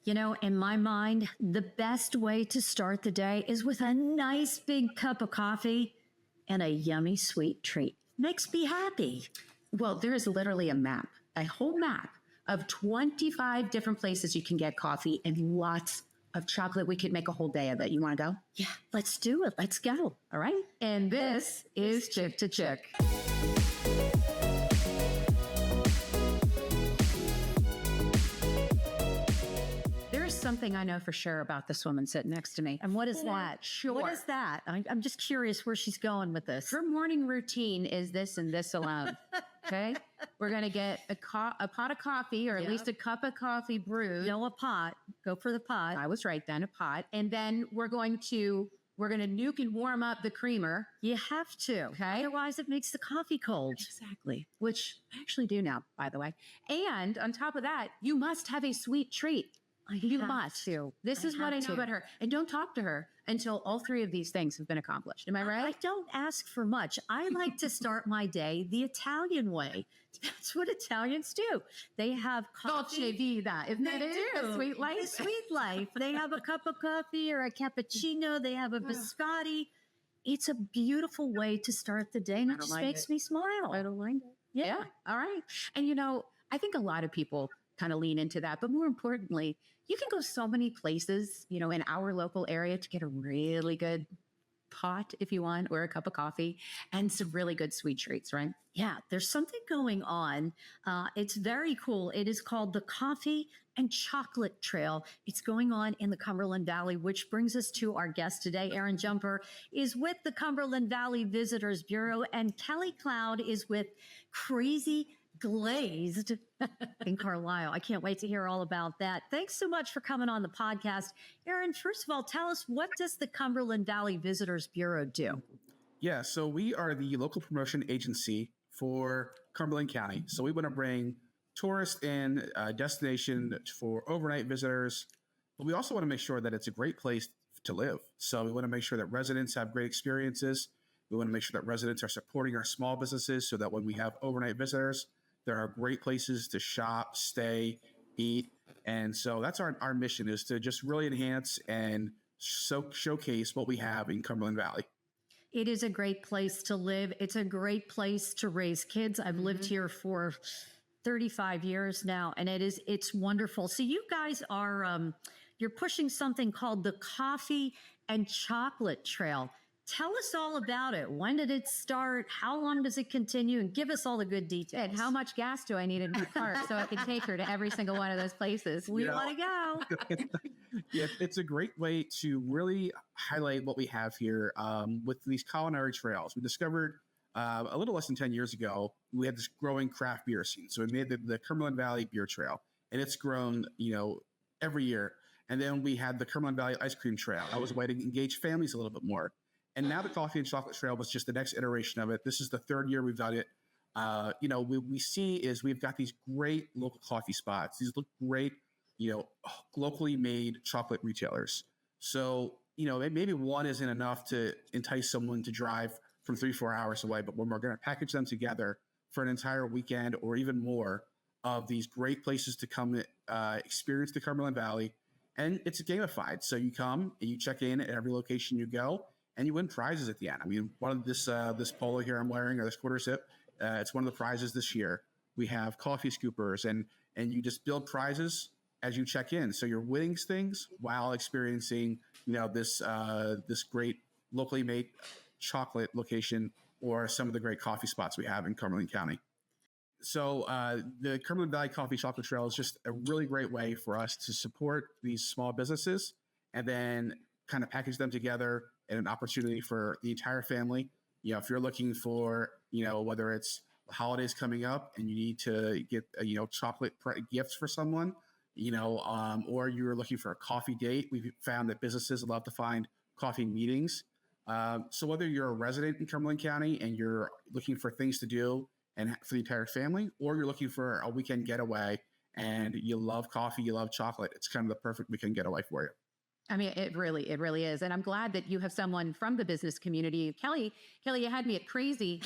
In my mind, the best way to start the day is with a nice big cup of coffee and a yummy sweet treat. Makes me happy. Well, there is literally a whole map of 25 different places you can get coffee and lots of chocolate. We could make a whole day of it. You want to go? Yeah, let's do it. Let's go. All right. And this is Chick2Chick. Something I know for sure about this woman sitting next to me. And what is that? Sure. What is that? I'm just curious where she's going with this. Her morning routine is this and this alone. Okay. We're going to get a pot of coffee, or at least a cup of coffee brewed. A pot. Go for the pot. I was right then, a pot. And then we're going to nuke and warm up the creamer. You have to. Okay. Otherwise it makes the coffee cold. Exactly. Which I actually do now, by the way. And on top of that, you must have a sweet treat. You must. This is what I know about her. And don't talk to her until all three of these things have been accomplished. Am I right? I don't ask for much. I like to start my day the Italian way. That's what Italians do. They have coffee. Dolce vita, isn't it? A sweet life. A sweet life. They have a cup of coffee or a cappuccino. They have a biscotti. It's a beautiful way to start the day, and it just makes me smile. I don't like it. Yeah. All right. And I think a lot of people kind of lean into that. But more importantly, you can go so many places, in our local area to get a really good pot, if you want, or a cup of coffee and some really good sweet treats, right? Yeah, there's something going on. It's very cool. It is called the Coffee and Chocolate Trail. It's going on in the Cumberland Valley, which brings us to our guest today. Aaron Jumper is with the Cumberland Valley Visitors Bureau, and Kelly Cloud is with Crazy Glazed in Carlisle. I can't wait to hear all about that. Thanks so much for coming on the podcast. Aaron, first of all, tell us, what does the Cumberland Valley Visitors Bureau do? Yeah, so we are the local promotion agency for Cumberland County. So we want to bring tourists in, a destination for overnight visitors, but we also want to make sure that it's a great place to live. So we want to make sure that residents have great experiences. We want to make sure that residents are supporting our small businesses so that when we have overnight visitors, there are great places to shop, stay, eat. And so that's our mission, is to just really enhance and showcase what we have in Cumberland Valley. It is a great place to live. It's a great place to raise kids. I've lived here for 35 years now, and it's wonderful. So you guys are, you're pushing something called the Coffee and Chocolate Trail. Tell us all about it. When did it start? How long does it continue? And give us all the good details. And how much gas do I need in my car so I can take her to every single one of those places? We want to go. Yeah, it's a great way to really highlight what we have here with these culinary trails. We discovered a little less than 10 years ago, we had this growing craft beer scene. So we made the Cumberland Valley Beer Trail, and it's grown, every year. And then we had the Cumberland Valley Ice Cream Trail. That was a way to engage families a little bit more. And now the Coffee and Chocolate Trail was just the next iteration of it. This is the third year we've done it. We see is we've got these great local coffee spots. These look great, locally made chocolate retailers. So, maybe one isn't enough to entice someone to drive from 3-4 hours away, but when we're going to package them together for an entire weekend or even more of these great places to come experience the Cumberland Valley. And it's gamified. So you come and you check in at every location you go, and you win prizes at the end. I mean, one of this polo here I'm wearing, or this quarter zip, it's one of the prizes this year. We have coffee scoopers, and you just build prizes as you check in. So you're winning things while experiencing, this great locally made chocolate location or some of the great coffee spots we have in Cumberland County. So the Cumberland Valley Coffee Chocolate Trail is just a really great way for us to support these small businesses and then kind of package them together and an opportunity for the entire family. If you're looking for, whether it's holidays coming up and you need to get, chocolate gifts for someone, or you're looking for a coffee date, we've found that businesses love to find coffee meetings. So whether you're a resident in Cumberland County and you're looking for things to do and for the entire family, or you're looking for a weekend getaway and you love coffee, you love chocolate, it's kind of the perfect weekend getaway for you. I mean, it really is. And I'm glad that you have someone from the business community. Kelly, you had me at crazy.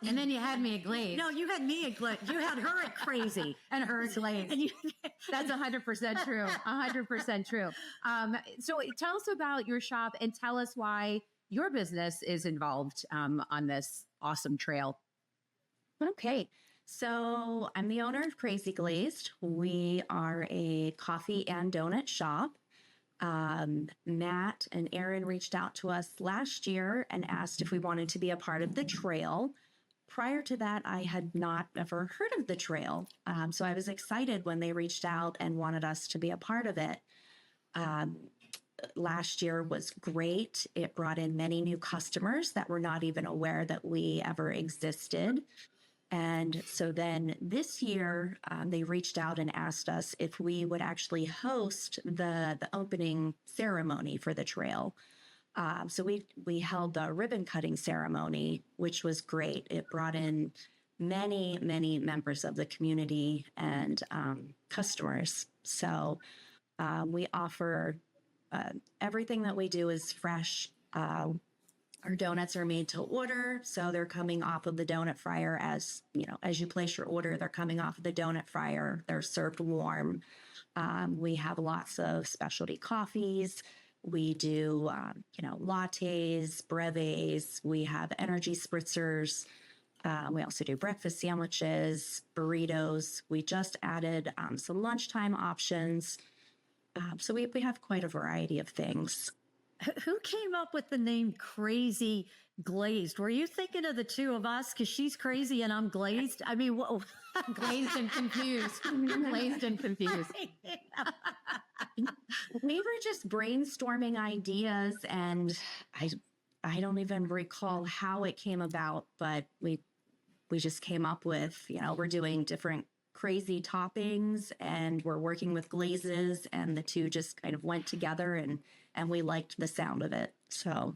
And then you had me at glaze. No, you had me at glaze. You had her at crazy. And her at glaze. And you, That's 100% true. 100% true. So tell us about your shop and tell us why your business is involved on this awesome trail. Okay. So I'm the owner of Crazy Glazed. We are a coffee and donut shop. Matt and Aaron reached out to us last year and asked if we wanted to be a part of the trail. Prior to that, I had not ever heard of the trail. So I was excited when they reached out and wanted us to be a part of it. Last year was great. It brought in many new customers that were not even aware that we ever existed. And so then this year, they reached out and asked us if we would actually host the opening ceremony for the trail. So we held the ribbon cutting ceremony, which was great. It brought in many, many members of the community and customers. So we offer everything that we do is fresh. Our donuts are made to order, so they're coming off of the donut fryer as you place your order, they're coming off of the donut fryer. They're served warm. We have lots of specialty coffees. We do, lattes, brevets. We have energy spritzers. We also do breakfast sandwiches, burritos. We just added some lunchtime options. So we have quite a variety of things. who came up with the name Crazy Glazed? Were you thinking of the two of us? Because she's crazy and I'm glazed. I mean, whoa. Glazed and confused. Glazed and confused. We were just brainstorming ideas, and I don't even recall how it came about, but we just came up with, we're doing different crazy toppings and we're working with glazes, and the two just kind of went together, and we liked the sound of it. So,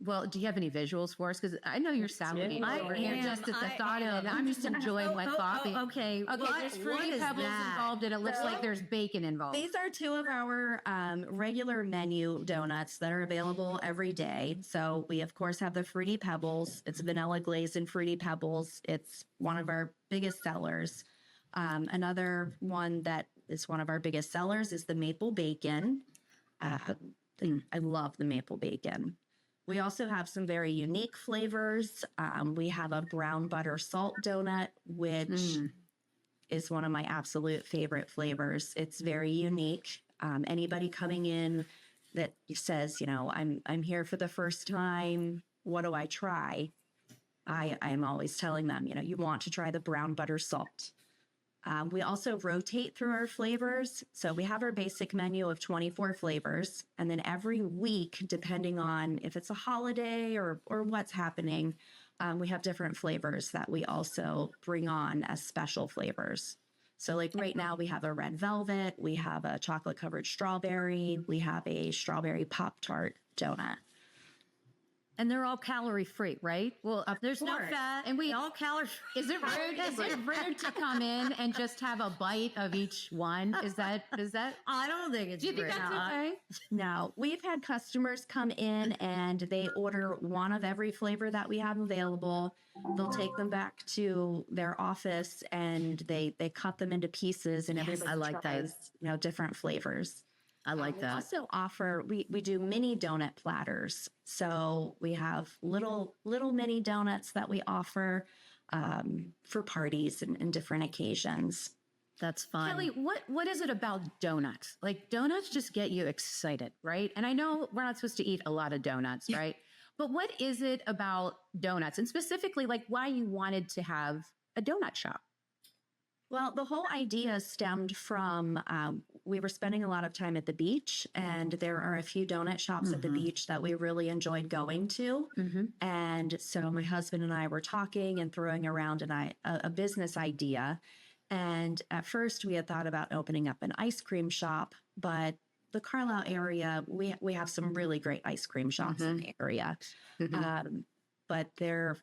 well, do you have any visuals for us? Because I know you're salivating over here just at the thought of it. I'm just enjoying my coffee. Okay. Okay, there's fruity pebbles involved, and it looks like there's bacon involved. These are two of our regular menu donuts that are available every day. So we, of course, have the Fruity Pebbles. It's vanilla glazed and Fruity Pebbles. It's one of our biggest sellers. Another one that is one of our biggest sellers is the Maple Bacon. I love the Maple Bacon. We also have some very unique flavors. We have a brown butter salt donut, which is one of my absolute favorite flavors. It's very unique. Anybody coming in that says, I'm here for the first time, what do I try? I'm always telling them, you want to try the brown butter salt. We also rotate through our flavors. So we have our basic menu of 24 flavors. And then every week, depending on if it's a holiday or what's happening, we have different flavors that we also bring on as special flavors. So like right now we have a red velvet, we have a chocolate covered strawberry, we have a strawberry Pop-Tart donut. And they're all calorie free, right? Well, There's no fat, and we all calorie free. Is it rude to come in and just have a bite of each one? Is that? I don't think it's. Do you think rude. that's okay? No, we've had customers come in and they order one of every flavor that we have available. They'll take them back to their office and they cut them into pieces, and everybody I like tries, different flavors. I like We that. also offer, we do mini donut platters. So we have little mini donuts that we offer for parties and different occasions. That's fun. Kelly, what is it about donuts? Like donuts just get you excited, right? And I know we're not supposed to eat a lot of donuts, right? But what is it about donuts, and specifically like why you wanted to have a donut shop? Well, the whole idea stemmed from we were spending a lot of time at the beach, and there are a few donut shops at the beach that we really enjoyed going to. And so my husband and I were talking and throwing around a business idea. And at first we had thought about opening up an ice cream shop, but the Carlisle area, we have some really great ice cream shops in the area. But there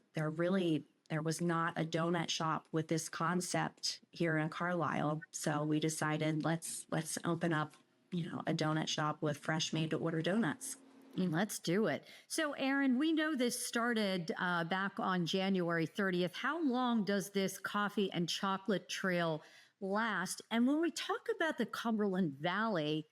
was not a donut shop with this concept here in Carlisle. So we decided let's open up, a donut shop with fresh made to order donuts. Let's do it. So, Aaron, we know this started back on January 30th. How long does this coffee and chocolate trail last? And when we talk about the Cumberland Valley,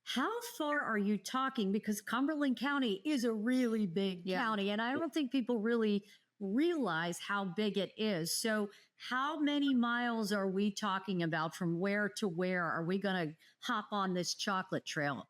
how far are you talking? Because Cumberland County is a really big county, and I don't think people really realize how big it is. So, how many miles are we talking about from where to where? Are we going to hop on this chocolate trail?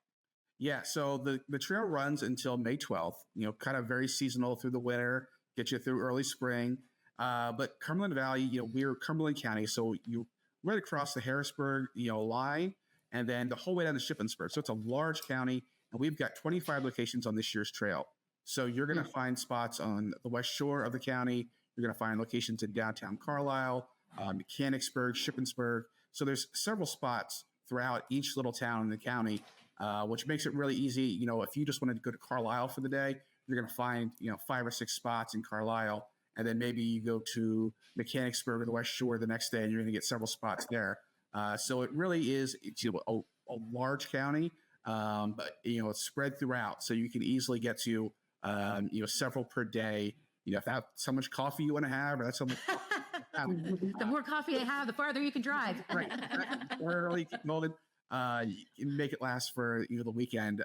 Yeah, so the trail runs until May 12th, kind of very seasonal through the winter, get you through early spring. But Cumberland Valley, we're Cumberland County, so you right across the Harrisburg, line, and then the whole way down to Shippensburg. So it's a large county, and we've got 25 locations on this year's trail. So you're going to find spots on the west shore of the county. You're going to find locations in downtown Carlisle, Mechanicsburg, Shippensburg. So there's several spots throughout each little town in the county, which makes it really easy. If you just wanted to go to Carlisle for the day, you're going to find, 5 or 6 spots in Carlisle. And then maybe you go to Mechanicsburg or the West Shore the next day, and you're going to get several spots there. So it really is a large county, but, it's spread throughout. So you can easily get to, several per day. If that's how much coffee you want to have, or that's how much The more coffee you have, the farther you can drive. right. Early golden. You can make it last for the weekend.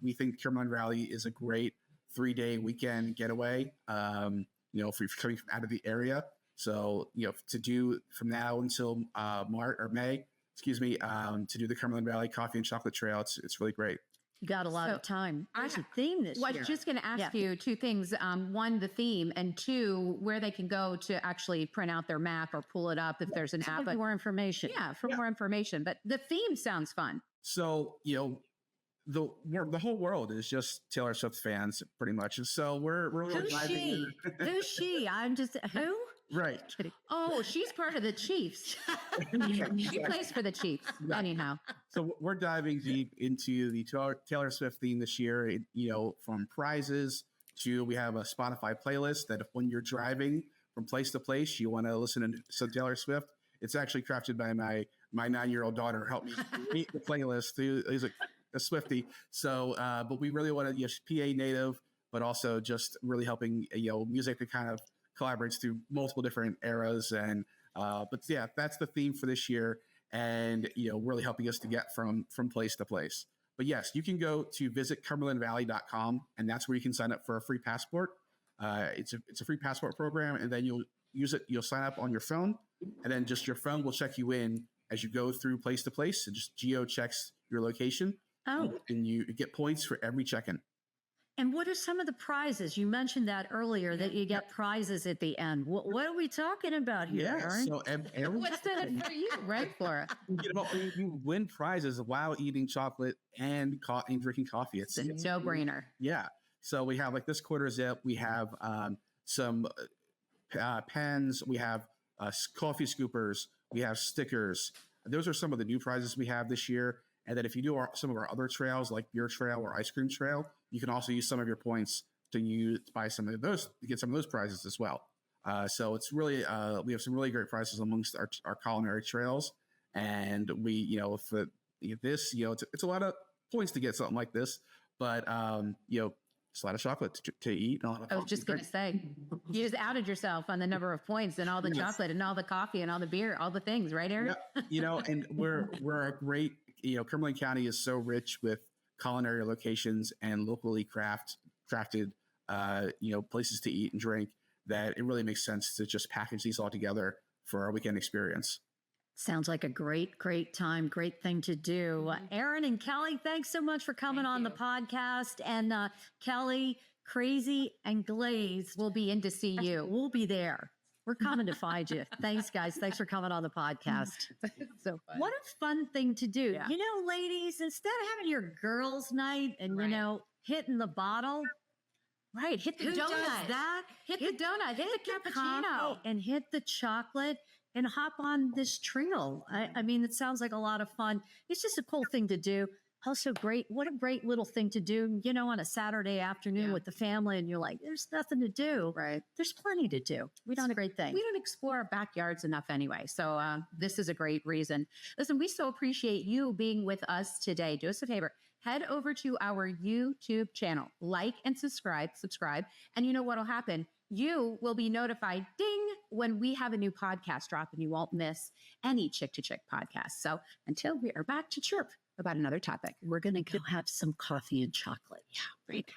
We think Cumberland Valley is a great 3-day weekend getaway. If you're coming from out of the area, so to do from now until March or May, to do the Cumberland Valley Coffee and Chocolate Trail, it's really great. You got a lot of time. There's a theme this Well, I year. was just going to ask you 2 things. One, the theme, and 2, where they can go to actually print out their map or pull it up if there's an app. For more information. Yeah, for more information. But the theme sounds fun. So the whole world is just Taylor Swift fans, pretty much, and so we're really Who's she? Who's she? I'm just who? right. Oh, she's part of the Chiefs. She plays for the Chiefs. Anyhow. So we're diving deep into the Taylor Swift theme this year. From prizes to we have a Spotify playlist that if when you're driving from place to place, you want to listen to some Taylor Swift. It's actually crafted by my 9-year-old daughter. Helped me meet the playlist. He's a Swiftie. So, but we really want to PA native, but also just really helping music that kind of collaborates through multiple different eras. And but yeah, that's the theme for this year. And really helping us to get from place to place. But yes, you can go to visit cumberlandvalley.com, and that's where you can sign up for a free passport. It's a free passport program, and then you'll use it. You'll sign up on your phone, and then just your phone will check you in as you go through place to place. It just geo checks your location. Oh, And you get points for every check-in. and what are some of the prizes? You mentioned that earlier, that you get prizes at the end. What are we talking about here, Aaron? So every What's in it for you, right, Flora? you win prizes while eating chocolate and drinking coffee. It's a no-brainer. Yeah. So we have like this quarter zip. We have some pens. We have coffee scoopers. We have stickers. Those are some of the new prizes we have this year. And then if you do some of our other trails, like beer trail or ice cream trail, you can also use some of your points to buy some of those, to get some of those prizes as well. So it's really, we have some really great prizes amongst our culinary trails. And we, it's a lot of points to get something like this, but, it's a lot of chocolate to eat. I was just going to say, you just outed yourself on the number of points and all the chocolate and all the coffee and all the beer, all the things, right, Aaron? Yeah, and we're a great, Cumberland County is so rich with culinary locations and locally crafted, places to eat and drink that it really makes sense to just package these all together for our weekend experience. Sounds like a great, great time, great thing to do. Aaron and Kelly, thanks so much for coming on the podcast. And Kelly, Crazy and Glaze We'll be in to see you. We'll be there. We're coming to find you. Thanks, guys. Thanks for coming on the podcast. So fun. What a fun thing to do. Yeah. Ladies, instead of having your girls' night and, Right. hitting the bottle, Right. Hit the who donut. does that? Hit the donut. Hit the cappuccino. coffee and hit the chocolate and hop on this trail. I mean, it sounds like a lot of fun. It's just a cool thing to do. Also great. What a great little thing to do, on a Saturday afternoon Yeah. with the family and you're like, there's nothing to do. Right. There's plenty to do. It's a great thing. We don't explore our backyards enough anyway. So this is a great reason. Listen, we so appreciate you being with us today. Do us a favor. Head over to our YouTube channel, like and subscribe. And you know what will happen? You will be notified, ding, when we have a new podcast drop, and you won't miss any Chick2Chick podcast. So until we are back to chirp about another topic, We're going to go have some coffee and chocolate. yeah, right now.